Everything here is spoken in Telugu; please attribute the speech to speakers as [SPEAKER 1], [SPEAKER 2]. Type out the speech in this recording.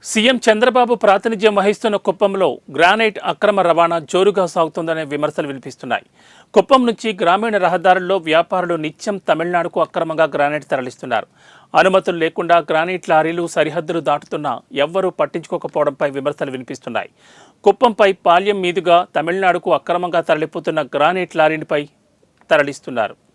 [SPEAKER 1] సీఎం చంద్రబాబు ప్రాతినిధ్యం వహిస్తున్న కుప్పంలో గ్రానైట్ అక్రమ రవాణా జోరుగా సాగుతోందనే విమర్శలు వినిపిస్తున్నాయి. కుప్పం నుంచి గ్రామీణ రహదారుల్లో వ్యాపారులు నిత్యం తమిళనాడుకు అక్రమంగా గ్రానైట్ తరలిస్తున్నారు. అనుమతులు లేకుండా గ్రానైట్ లారీలు సరిహద్దులు దాటుతున్నా ఎవ్వరూ పట్టించుకోకపోవడంపై విమర్శలు వినిపిస్తున్నాయి. కుప్పంపై పాల్యం మీదుగా తమిళనాడుకు అక్రమంగా తరలిపోతున్న గ్రానైట్ లారీపై తరలిస్తున్నారు.